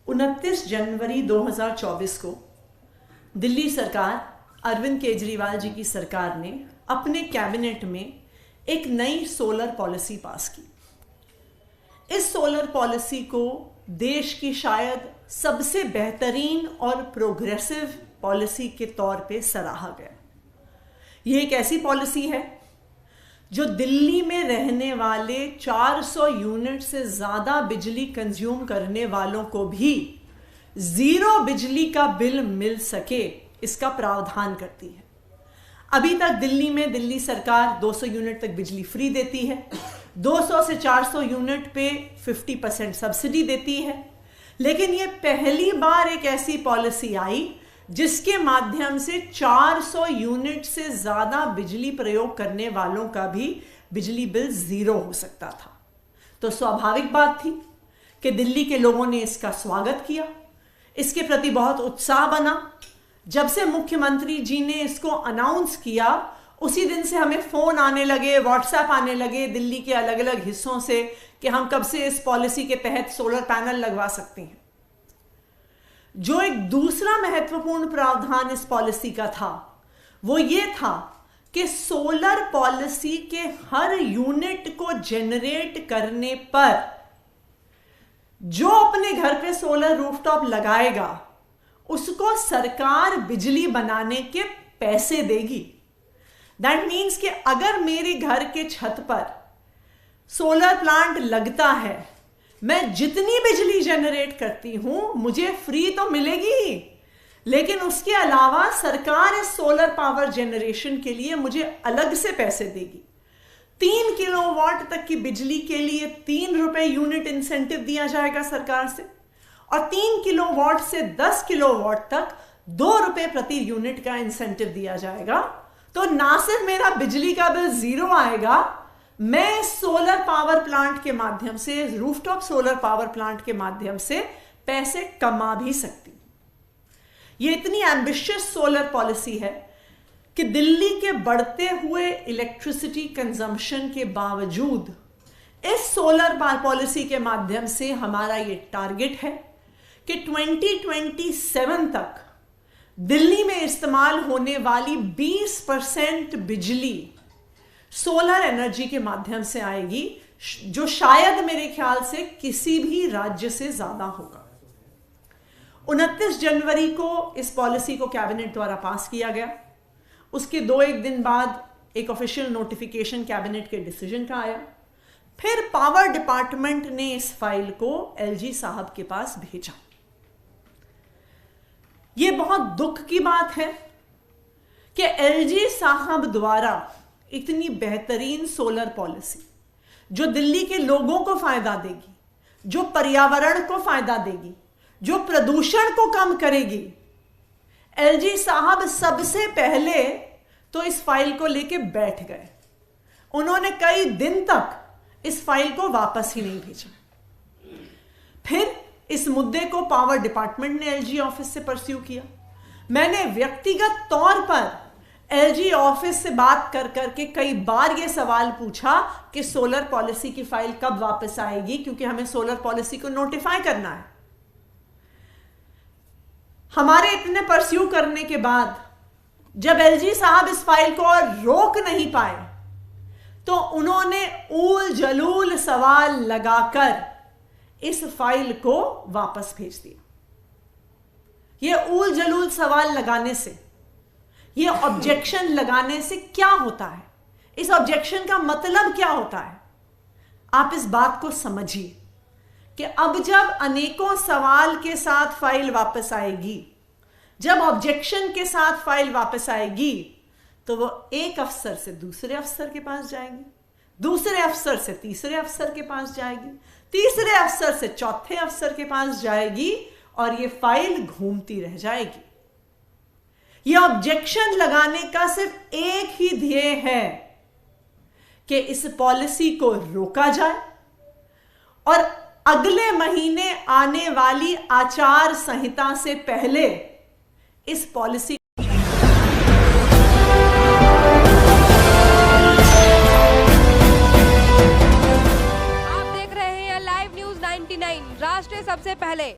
29 जनवरी 2024 को दिल्ली सरकार, अरविंद केजरीवाल जी की सरकार ने अपने कैबिनेट में एक नई सोलर पॉलिसी पास की। इस सोलर पॉलिसी को देश की शायद सबसे बेहतरीन और प्रोग्रेसिव पॉलिसी के तौर पे सराहा गया। यह एक ऐसी पॉलिसी है जो दिल्ली में रहने वाले 400 यूनिट से ज़्यादा बिजली कंज्यूम करने वालों को भी ज़ीरो बिजली का बिल मिल सके, इसका प्रावधान करती है। अभी तक दिल्ली में दिल्ली सरकार 200 यूनिट तक बिजली फ्री देती है, 200 से 400 यूनिट पे 50% सब्सिडी देती है। लेकिन ये पहली बार एक ऐसी पॉलिसी आई जिसके माध्यम से 400 यूनिट से ज़्यादा बिजली प्रयोग करने वालों का भी बिजली बिल ज़ीरो हो सकता था। तो स्वाभाविक बात थी कि दिल्ली के लोगों ने इसका स्वागत किया, इसके प्रति बहुत उत्साह बना। जब से मुख्यमंत्री जी ने इसको अनाउंस किया, उसी दिन से हमें फ़ोन आने लगे, व्हाट्सएप आने लगे दिल्ली के अलग अलग हिस्सों से कि हम कब से इस पॉलिसी के तहत सोलर पैनल लगवा सकते हैं। जो एक दूसरा महत्वपूर्ण प्रावधान इस पॉलिसी का था वो ये था कि सोलर पॉलिसी के हर यूनिट को जनरेट करने पर जो अपने घर पे सोलर रूफटॉप लगाएगा उसको सरकार बिजली बनाने के पैसे देगी। दैट मीन्स कि अगर मेरे घर के छत पर सोलर प्लांट लगता है, मैं जितनी बिजली जनरेट करती हूं मुझे फ्री तो मिलेगी, लेकिन उसके अलावा सरकार इस सोलर पावर जनरेशन के लिए मुझे अलग से पैसे देगी। 3 किलोवाट तक की बिजली के लिए 3 रुपए यूनिट इंसेंटिव दिया जाएगा सरकार से, और 3 किलोवाट से 10 किलोवाट तक 2 रुपए प्रति यूनिट का इंसेंटिव दिया जाएगा। तो ना सिर्फ मेरा बिजली का बिल ज़ीरो आएगा, मैं सोलर पावर प्लांट के माध्यम से, रूफटॉप सोलर पावर प्लांट के माध्यम से पैसे कमा भी सकती। ये इतनी एम्बिशियस सोलर पॉलिसी है कि दिल्ली के बढ़ते हुए इलेक्ट्रिसिटी कंजम्पशन के बावजूद इस सोलर पॉलिसी के माध्यम से हमारा ये टारगेट है कि 2027 तक दिल्ली में इस्तेमाल होने वाली 20% बिजली सोलर एनर्जी के माध्यम से आएगी, जो शायद मेरे ख्याल से किसी भी राज्य से ज्यादा होगा। 29 जनवरी को इस पॉलिसी को कैबिनेट द्वारा पास किया गया। उसके 2-1 दिन बाद एक ऑफिशियल नोटिफिकेशन कैबिनेट के डिसीजन का आया। फिर पावर डिपार्टमेंट ने इस फाइल को एलजी साहब के पास भेजा। यह बहुत दुख की बात है कि एलजी साहब द्वारा इतनी बेहतरीन सोलर पॉलिसी जो दिल्ली के लोगों को फायदा देगी, जो पर्यावरण को फायदा देगी, जो प्रदूषण को कम करेगी, एलजी साहब सबसे पहले तो इस फाइल को लेके बैठ गए। उन्होंने कई दिन तक इस फाइल को वापस ही नहीं भेजा। फिर इस मुद्दे को पावर डिपार्टमेंट ने एलजी ऑफिस से परस्यू किया। मैंने व्यक्तिगत तौर पर एलजी ऑफिस से बात कर करके कई बार यह सवाल पूछा कि सोलर पॉलिसी की फाइल कब वापस आएगी, क्योंकि हमें सोलर पॉलिसी को नोटिफाई करना है। हमारे इतने परस्यू करने के बाद जब एलजी साहब इस फाइल को और रोक नहीं पाए तो उन्होंने ऊल जलूल सवाल लगाकर इस फाइल को वापस भेज दिया। यह ऊल जलूल सवाल लगाने से, ये ऑब्जेक्शन लगाने से क्या होता है, इस ऑब्जेक्शन का मतलब क्या होता है, आप इस बात को समझिए कि अब जब अनेकों सवाल के साथ फाइल वापस आएगी, जब ऑब्जेक्शन के साथ फाइल वापस आएगी, तो वो एक अफसर से दूसरे अफसर के पास जाएगी, दूसरे अफसर से तीसरे अफसर के पास जाएगी, तीसरे अफसर से चौथे अफसर के पास जाएगी, और ये फाइल घूमती रह जाएगी। यह ऑब्जेक्शन लगाने का सिर्फ एक ही ध्येय है कि इस पॉलिसी को रोका जाए और अगले महीने आने वाली आचार संहिता से पहले इस पॉलिसी आप देख रहे हैं लाइव न्यूज 99, राष्ट्र सबसे पहले।